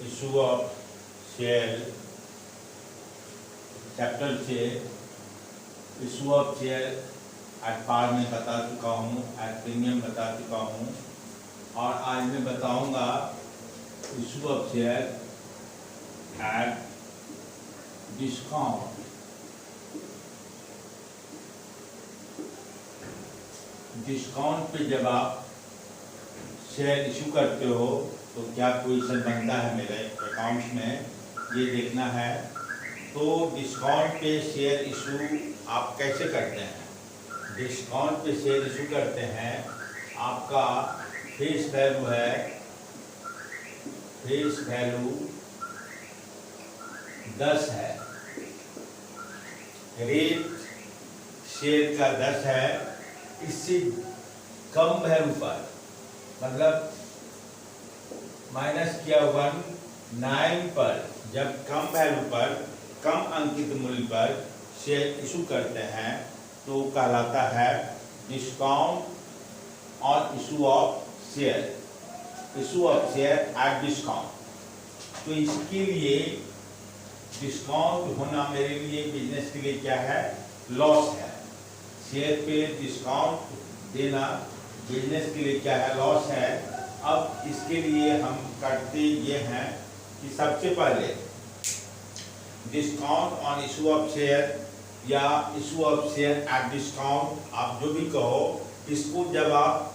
Issue of share chapter 6 issue of share at par में बता चुका हूँ, एट प्रीमियम बता चुका हूँ, और आज मैं बताऊंगा issue of share at discount. Discount पे जब आप शेयर इशू करते हो तो क्या पोजीशन बनता है मेरे अकाउंट्स में, ये देखना है। तो डिस्काउंट पे शेयर इशू आप कैसे करते हैं? डिस्काउंट पे शेयर इशू करते हैं, आपका फेस वैल्यू है, फेस वैल्यू 10 है, रेट शेयर का 10 है, इससे कम वैल्यू पर मतलब माइनस किया 9 पर, जब कम वैल्यू पर, कम अंकित मूल्य पर शेयर इशू करते हैं तो कहलाता है डिस्काउंट और issue of share, issue of share at discount. तो इसके लिए डिस्काउंट होना मेरे लिए बिजनेस के लिए क्या है? लॉस है। शेयर पे डिस्काउंट देना बिजनेस के लिए क्या है? लॉस है। अब इसके लिए हम करते ये हैं कि सबसे पहले discount on issue of share या issue of share at discount, आप जो भी कहो, इसको जब आप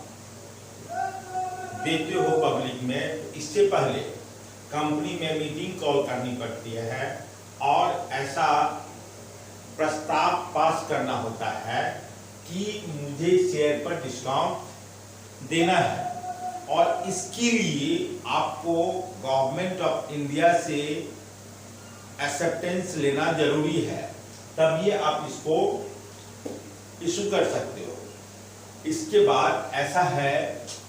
देते हो पब्लिक में तो इससे पहले कंपनी में मीटिंग कॉल करनी पड़ती है और ऐसा प्रस्ताव पास करना होता है कि मुझे शेयर पर डिस्काउंट देना है, और इसके लिए आपको गवर्नमेंट ऑफ इंडिया से एक्सेप्टेंस लेना जरूरी है, तभी आप इसको इशू कर सकते हो। इसके बाद ऐसा है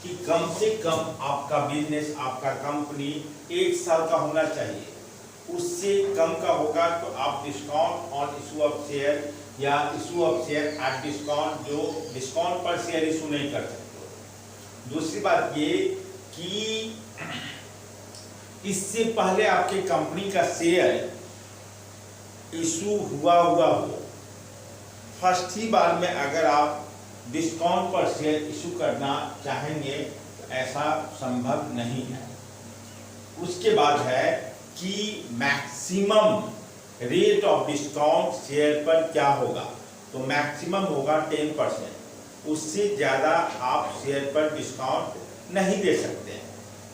कि कम से कम आपका बिजनेस, आपका कंपनी 1 साल का होना चाहिए। उससे कम का होगा तो आप discount on issue of share या issue of share at discount, जो डिस्काउंट पर शेयर इशू नहीं कर सकते। दूसरी बात ये कि इससे पहले आपके कंपनी का शेयर इशू हुआ हो, फर्स्ट ही बार में अगर आप डिस्काउंट पर शेयर इशू करना चाहेंगे तो ऐसा संभव नहीं है। उसके बाद है कि maximum rate of discount share पर क्या होगा, तो मैक्सिमम होगा 10%, उससे ज़्यादा आप शेयर पर डिस्काउंट नहीं दे सकते।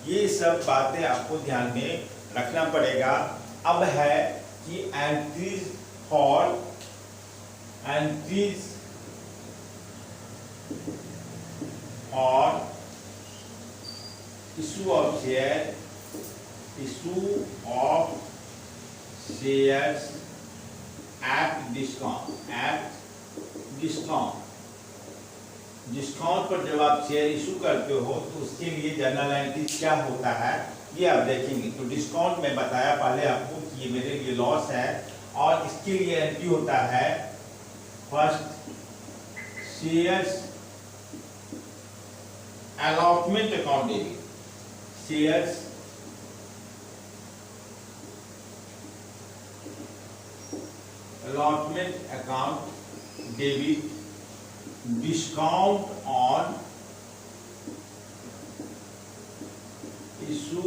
ये सब बातें आपको ध्यान में रखना पड़ेगा। अब है कि entries for issue of share, issue of shares at discount. Discount पर जब आप शेयर इशू करते हो तो उसके लिए जनरल एंट्रीज क्या होता है ये आप देखेंगे। तो डिस्काउंट में बताया पहले आपको कि ये मेरे लिए लॉस है, और इसके लिए एंट्री होता है first shares allotment account debit, shares allotment account debit, discount on issue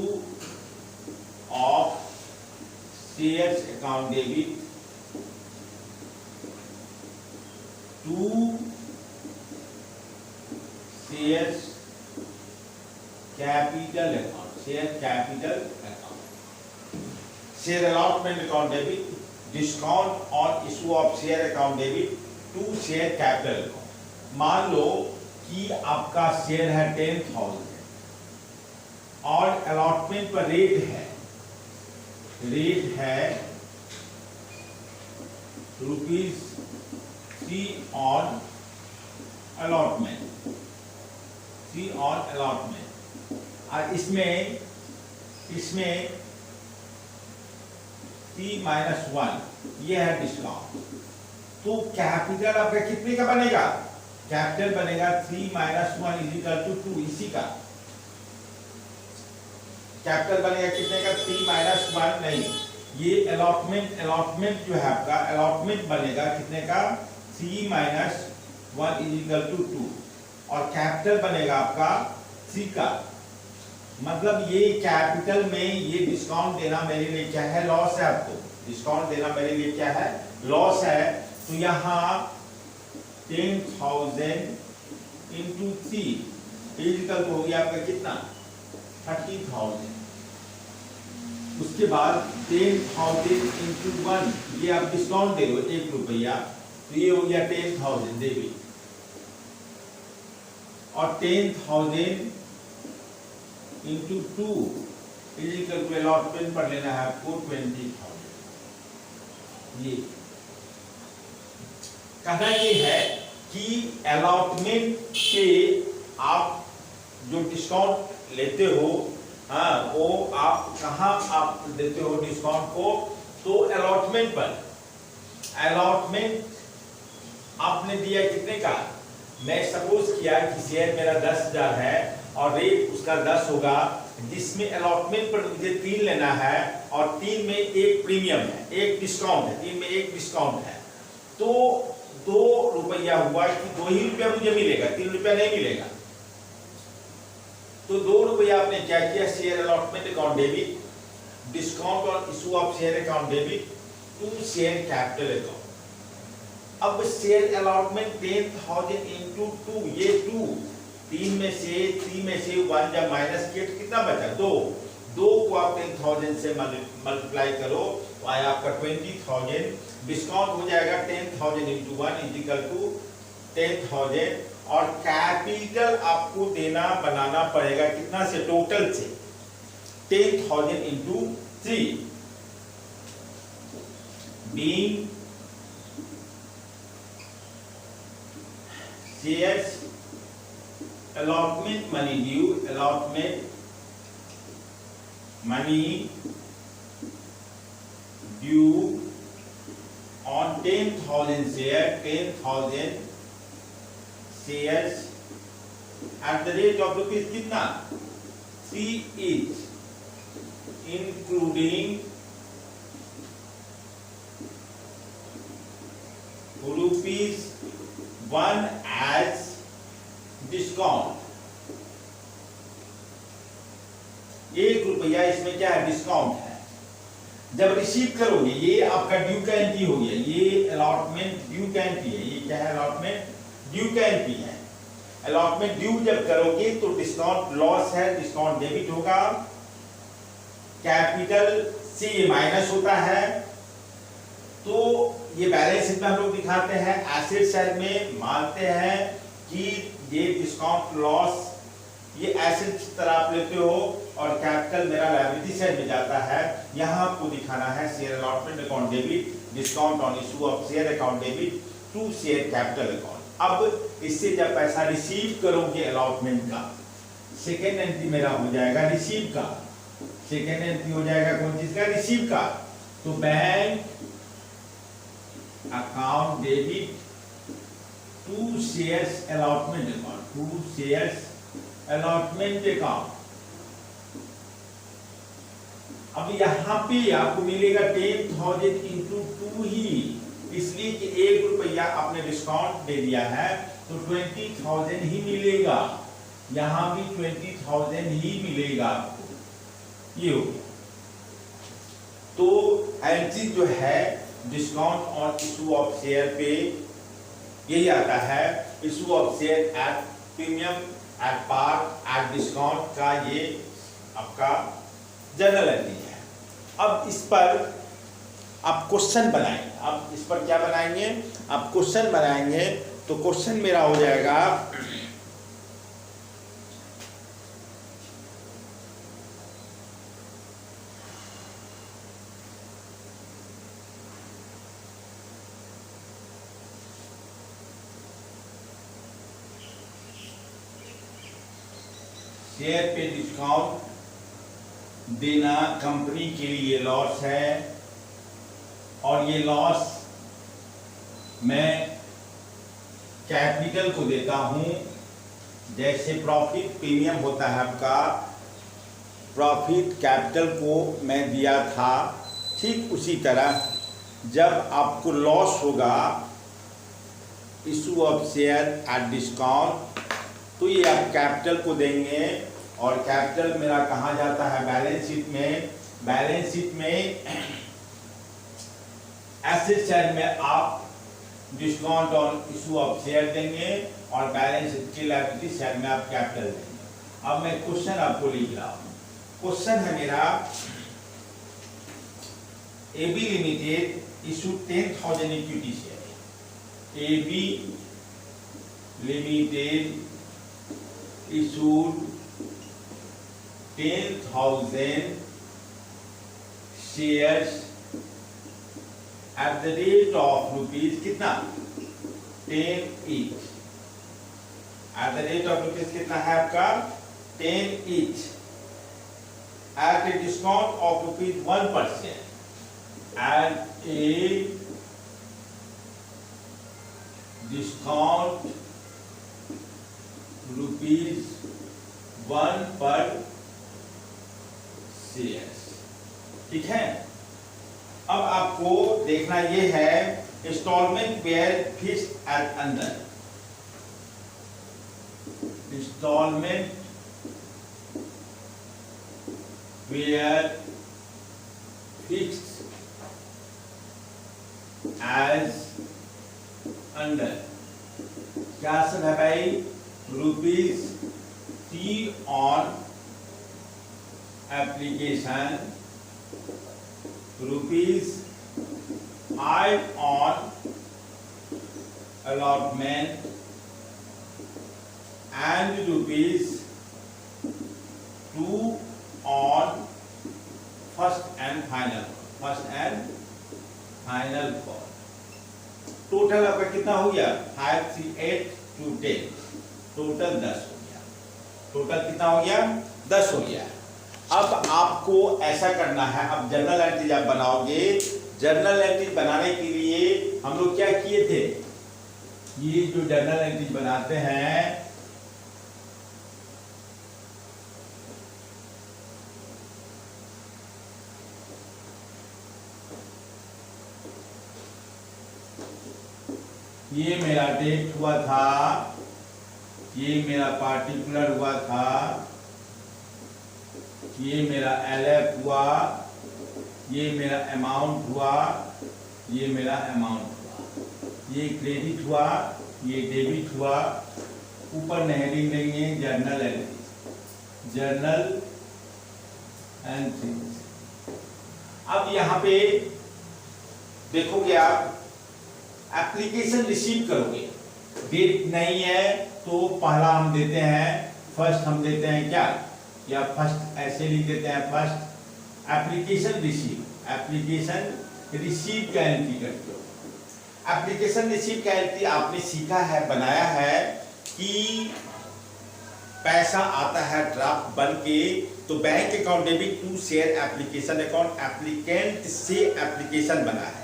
of shares account debit to shares capital account, share capital account, share allotment account debit, discount on issue of share account debit to share capital account. मान लो कि आपका share है 10,000 और allotment पर rate है ₹3 on allotment, 3 on allotment, और इसमें 3-1 ये है डिस्काउंट। तो कैपिटल आपका कितने का बनेगा? कैपिटल बनेगा 3 - 1 = 2, इसी का कैपिटल बनेगा कितने का 3 माइनस 1 नहीं, ये अलॉटमेंट जो है आपका अलॉटमेंट बनेगा कितने का 3 माइनस 1 इज इक्वल टू 2 और कैपिटल बनेगा आपका 3 का। मतलब ये कैपिटल में ये डिस्काउंट देना मेरे लिए क्या है, लॉस है। आपको डिस्काउंट देना मेरे लिए क्या है, लॉस है। तो यहाँ 10,000 इंटू 3 इक्वल हो गया आपका कितना 30,000। उसके बाद 10,000 इंटू 1 ये आप डिस्काउंट दे दो 1 रुपया, तो ये हो गया 10,000 डेबिट। और 10,000 इंटू 2 इक्वल टू अलॉटमेंट पर लेना है आपको 20,000। ये कहना ये है कि अलॉटमेंट पे आप जो डिस्काउंट लेते हो, हाँ, वो आप कहाँ आप देते हो डिस्काउंट को, तो अलॉटमेंट पर। अलॉटमेंट आपने दिया कितने का, मैं सपोज किया कि शेयर मेरा 10,000 है और रेट उसका 10 होगा, जिसमें अलॉटमेंट पर मुझे 3 लेना है और 3 में एक प्रीमियम है, एक डिस्काउंट है, 3 में एक डिस्काउंट है, तो 2 रुपया हुआ कि 2 ही रुपया मुझे मिलेगा, 3 रुपया नहीं मिलेगा। तो 2 रुपया आपने क्या किया, share allotment account debit, discount और issue of share account debit to share capital account. अब शेयर अलॉटमेंट 10,000 इंटू 2, ये 2 3 में से 1 जब माइनस किया तो कितना बचा 2 को आप 10,000 से मल्टीप्लाई करो तो आया आपका 20,000। डिस्काउंट हो जाएगा 10,000 इंटू 1 इज इक्वल टू 10,000 और कैपिटल आपको देना बनाना पड़ेगा कितना से, टोटल से 10,000 into 3 being shares allotment money due, allotment money due on 10,000 share, 10,000 shares at the rate of rupees कितना 3 each, including rupees 1 as discount. 1 रुपया इसमें क्या है, डिस्काउंट है। जब रिसीव करोगे ये आपका ड्यू का एंट्री हो गया, ये अलॉटमेंट ड्यू का एंट्री है, ये क्या है, अलॉटमेंट ड्यू का एंट्री है। अलॉटमेंट ड्यू जब करोगे तो डिस्काउंट लॉस है, डिस्काउंट डेबिट होगा, कैपिटल से ये माइनस होता है। तो ये बैलेंस शीट में हम लोग दिखाते हैं, एसेट साइड में मानते हैं कि ये डिस्काउंट लॉस ये एसेट की तरह आप लेते हो और कैपिटल मेरा लायबिलिटी साइड में जाता है। यहाँ आपको दिखाना है share allotment account debit, discount on issue of share account debit to share capital account. अब इससे जब पैसा रिसीव करोगे अलॉटमेंट का, सेकेंड एंट्री मेरा हो जाएगा रिसीव का, सेकेंड एंट्री हो जाएगा कौन चीज का, रिसीव का। तो bank account debit to shares allotment account, to shares allotment account. अब यहाँ पे आपको मिलेगा 10,000 इंटू 2 ही, इसलिए कि 1 रुपया आपने डिस्काउंट दे दिया है तो 20,000 ही मिलेगा, यहाँ भी 20,000 ही मिलेगा आपको। ये हो गया। तो एंट्री जो है discount on issue of share पे यही आता है, issue of share at premium, at par, at discount का ये आपका जनरल एंट्री है। अब इस पर आप क्वेश्चन बनाएंगे, अब इस पर क्या बनाएंगे, आप क्वेश्चन बनाएंगे। तो क्वेश्चन मेरा हो जाएगा शेयर पे डिस्काउंट देना कंपनी के लिए लॉस है और ये लॉस मैं कैपिटल को देता हूं। जैसे प्रॉफिट प्रीमियम होता है आपका प्रॉफिट कैपिटल को मैं दिया था, ठीक उसी तरह जब आपको लॉस होगा issue of share at discount, तो ये आप कैपिटल को देंगे और कैपिटल मेरा कहाँ जाता है, बैलेंस शीट में। बैलेंस शीट में एसेट साइड में आप discount on issue of share देंगे और बैलेंस शीट की लायबिलिटी साइड में आप कैपिटल देंगे। अब मैं क्वेश्चन आपको लिख रहा हूँ। क्वेश्चन है मेरा, AB limited issue 10,000 equity share. AB limited issued 10,000 shares at the rate of rupees कितना, 10 each। at the rate of rupees कितना है आपका, 10 each at a discount of rupees 1%, at a discount rupees 1 पर share. ठीक है, अब आपको देखना ये है instalment were fixed at under, instalment were fixed as under, क्या सब है भाई, rupees 3 on application, rupees 5 on allotment and rupees 2 on first and final call. Total आपका कितना हो गया, 5, 3, 8 2, 10, टोटल 10 हो गया। टोटल कितना हो गया, 10 हो गया। अब आपको ऐसा करना है, अब जर्नल एंट्री आप बनाओगे। जर्नल एंट्री बनाने के लिए हम लोग क्या किए थे, ये जो जर्नल एंट्री बनाते हैं, ये मेरा डेट हुआ था, ये मेरा पार्टिकुलर हुआ था, ये मेरा LF हुआ, ये मेरा अमाउंट हुआ, ये मेरा अमाउंट हुआ, ये क्रेडिट हुआ, ये डेबिट हुआ। ऊपर हेडिंग देंगे जर्नल एंट्री, जर्नल एंट्री। अब यहाँ पे देखोगे आप एप्लीकेशन रिसीव करोगे, डेट नहीं है तो पहला हम देते हैं फर्स्ट, हम देते हैं क्या, या फर्स्ट ऐसे लिख देते हैं first. Application receive, application receive का एंट्री करते हो। एप्लीकेशन रिसीव का एंट्री आपने सीखा है, बनाया है कि पैसा आता है ड्राफ्ट बन के, तो bank account debit to share application account, applicant से एप्लीकेशन बना है।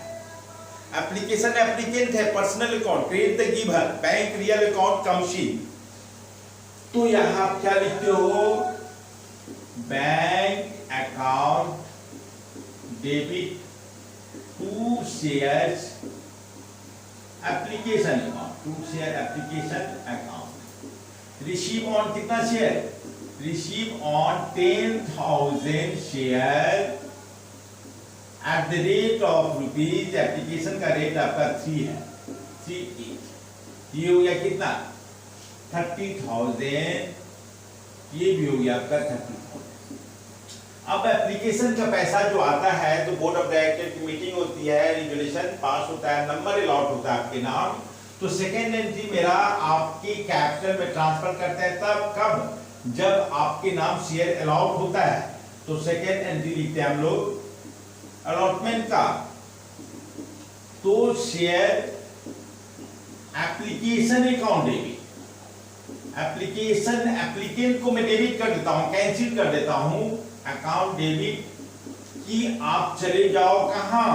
एप्लीकेशन एप्लीकेंट है, personal account, credit the giver, bank real account commercial. तो यहां आप क्या लिखते हो, bank account debit to shares application account, to share application account. Receive on कितना share, receive on 10,000 share at the rate of rupees, application का rate आपका 3 है, 3 each। ये हो गया कितना, 30,000, ये भी हो गया आपका 30,000। अब एप्लीकेशन का पैसा जो आता है तो बोर्ड ऑफ डायरेक्टर की मीटिंग होती है, रिजोल्यूशन पास होता है, नंबर अलॉट होता है आपके नाम, तो सेकेंड एंट्री मेरा आपके कैपिटल में ट्रांसफर करते हैं। तब कब, जब आपके नाम शेयर अलॉट होता है, तो सेकेंड एंट्री लिखते हैं हम लोग अलॉटमेंट का। तो share application account debit, application applicant को मैं डेबिट कर देता हूं, कैंसिल कर देता हूं, अकाउंट डेबिट कि आप चले जाओ कहां,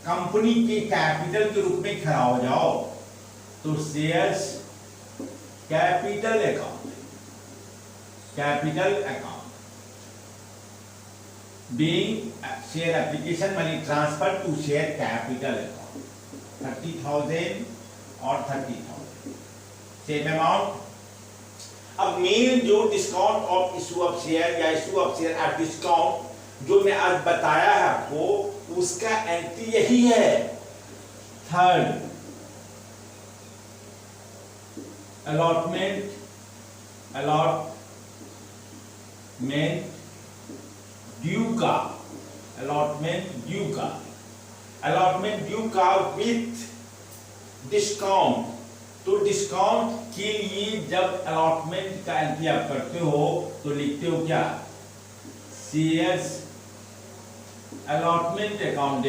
कंपनी के कैपिटल के रूप में खड़ा हो जाओ। तो shares capital account, capital account, being share application money transfer to share capital account 30,000 और 30,000 सेम अमाउंट। अब मेन जो discount of issue of share या issue of share at discount जो मैं आज बताया है आपको, उसका एंट्री यही है। थर्ड, अलॉटमेंट ड्यू का विथ डिस्काउंट। तो डिस्काउंट के लिए जब अलॉटमेंट का एंट्री आप करते हो तो लिखते हो क्या, shares allotment account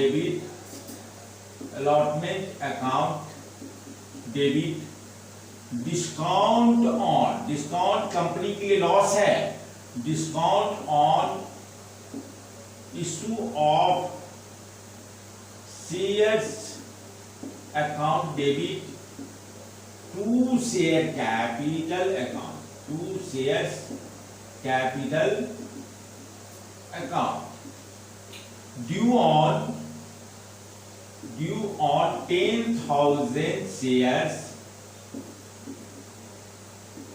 debit discount on, discount company के लिए लॉस है, discount on issue of shares account debit to share capital account, to shares capital account due on 10,000 shares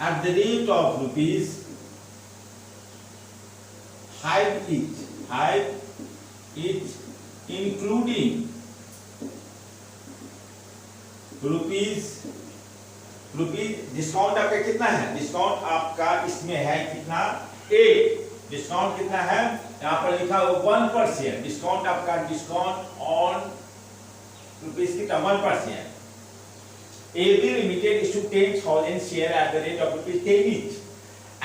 at the rate of rupees 5 each including rupees discount आपका कितना है, discount आपका इसमें है कितना, 8। डिस्काउंट कितना है, यहाँ पर लिखा हुआ 1 पर शेयर। डिस्काउंट आपका डिस्काउंट ऑन रुपीज कितना, 1 पर share. AB Limited issue 10,000 share at the rate of rupees 10 each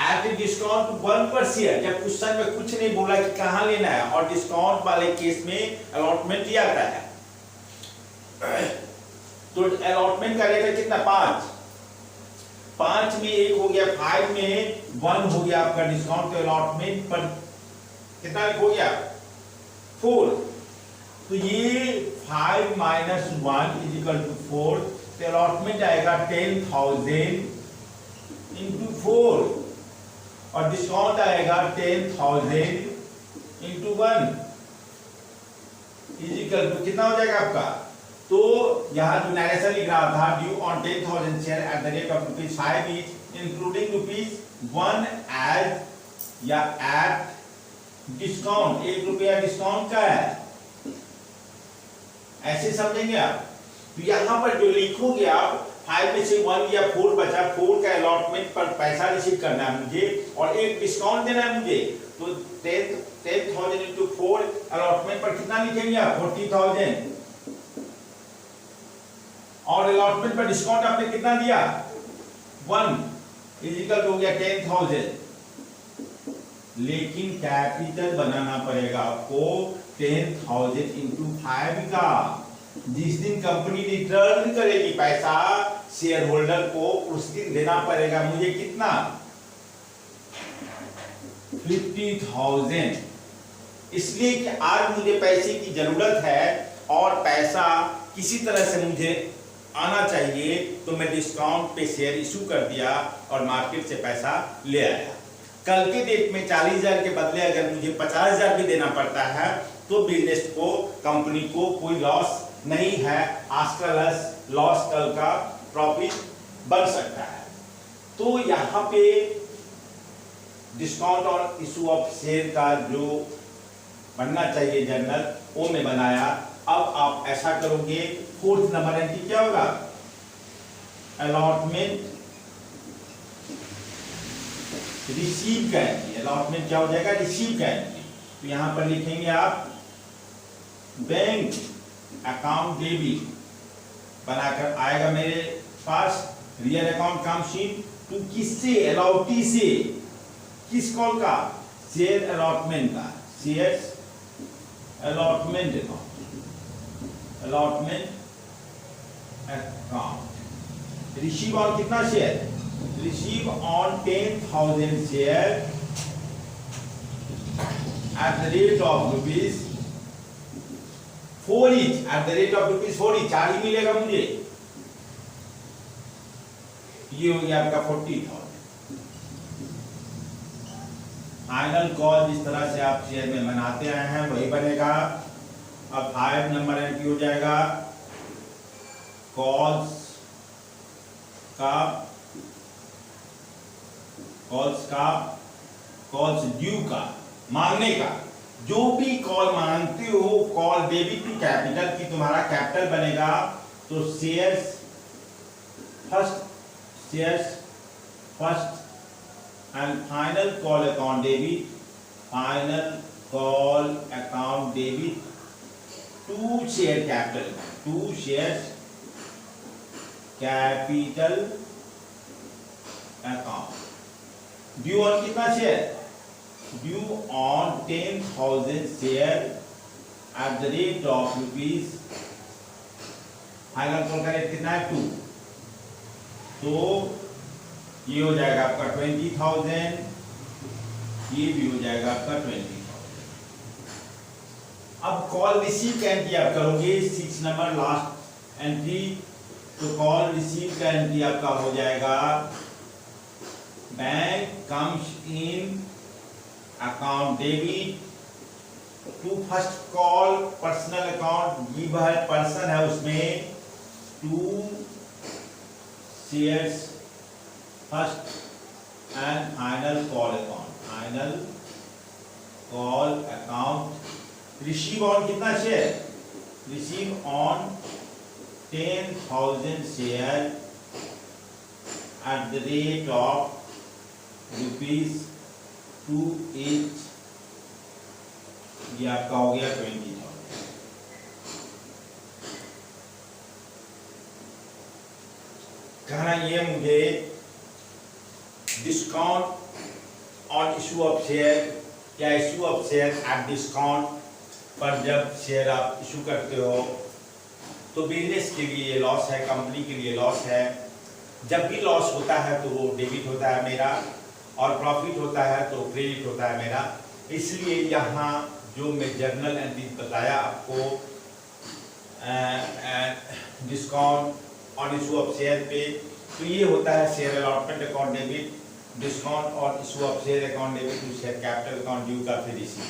at a discount 1 per share। जब क्वेश्चन में कुछ नहीं बोला कि कहाँ लेना है, और डिस्काउंट वाले केस में अलॉटमेंट ही आता है। तो अलॉटमेंट का रेट है कितना, 5 में 1 हो गया, 5 में 1 हो गया आपका डिस्काउंट। तो अलॉटमेंट पर कितना हो गया, 4। तो ये 5 minus 1 = 4। तो अलॉटमेंट आएगा 10,000 into 4 और डिस्काउंट आएगा 10,000 into 1 = कितना हो जाएगा आपका। तो यहां जो नरेशन लिख रहा था, due on 10,000 share at the rate of ₹5 each including ₹1 as या एट डिस्काउंट, ₹1 डिस्काउंट का है, ऐसे समझेंगे आप। तो यहां पर जो लिखोगे आप, 5 में से 1 या 4 बचा, 4 का अलॉटमेंट पर पैसा रिसीव करना है मुझे और 1 डिस्काउंट देना है मुझे। तो 10,000 into 4 अलॉटमेंट पर कितना लिखेंगे आप, 40,000। और अलॉटमेंट पर डिस्काउंट आपने कितना दिया, 1 इजिकल हो गया 10,000। लेकिन कैपिटल बनाना पड़ेगा आपको 10,000 into 5 का। जिस दिन कंपनी रिटर्न करेगी पैसा शेयर होल्डर को, उस दिन देना पड़ेगा मुझे कितना, 50,000। इसलिए कि आज मुझे पैसे की जरूरत है और पैसा किसी तरह से मुझे आना चाहिए, तो मैं डिस्काउंट पे शेयर इशू कर दिया और मार्केट से पैसा ले आया। कल के डेट में 40,000 के बदले अगर मुझे 50,000 भी देना पड़ता है तो बिजनेस को, कंपनी को कोई लॉस नहीं है। आज का लॉस कल का प्रॉफिट बन सकता है। तो यहाँ पे डिस्काउंट और इशू ऑफ शेयर का जो बनना चाहिए जर्नल, वो मैं बनाया। अब आप ऐसा करोगे, 4th नंबर एंट्री क्या होगा, अलॉटमेंट रिसीव का एंट्री। अलॉटमेंट क्या हो जाएगा, रिसीव का एंट्री। तो यहां पर लिखेंगे आप बैंक अकाउंट डेबिट बनाकर आएगा मेरे पास, रियल अकाउंट कम शीट टू किससे, अलॉटी से, किस कॉल का, शेयर अलॉटमेंट का, shares allotment account, allotment account. Receive on कितना share, receive on 10,000 share at the rate of ₹4 each, at the rate of ₹4 each, 4 ही मिलेगा मुझे। ये हो गया आपका 40,000। फाइनल कॉल जिस तरह से आप शेयर में बनाते आए हैं वही बनेगा। अब 5 नंबर एंट्री हो जाएगा कॉल्स ड्यू का, मांगने का। जो भी कॉल मांगते हो, कॉल डेबिट टू कैपिटल की तुम्हारा कैपिटल बनेगा, तो shares first and final call account debit to share capital account. Due on कितना share? Due on 10,000 share at the rate of rupees, final call का रेट कितना है 2, तो ये हो जाएगा आपका 20,000, ये भी हो जाएगा आपका 20,000। अब कॉल रिसीव का एंट्री आप करोगे 6 नंबर लास्ट एंट्री, तो कॉल रिसीव का एंट्री आपका हो जाएगा bank comes in account debit to first call personal account, giver person है उसमें, to shares first and final call account receive on कितना share? Receive on 10,000 share at the rate of ₹2 each, ये आपका हो गया 20,000। कहना ये मुझे discount on issue of share या issue of share at discount पर जब शेयर आप इशू करते हो तो बिजनेस के लिए लॉस है, कंपनी के लिए लॉस है। जब भी लॉस होता है तो वो डेबिट होता है मेरा, और प्रॉफिट होता है तो क्रेडिट होता है मेरा। इसलिए यहाँ जो मैं जर्नल एंट्री बताया आपको discount on issue of share पे, तो ये होता है share allotment account debit, discount on issue of share account debit to share capital account due का फिर इसी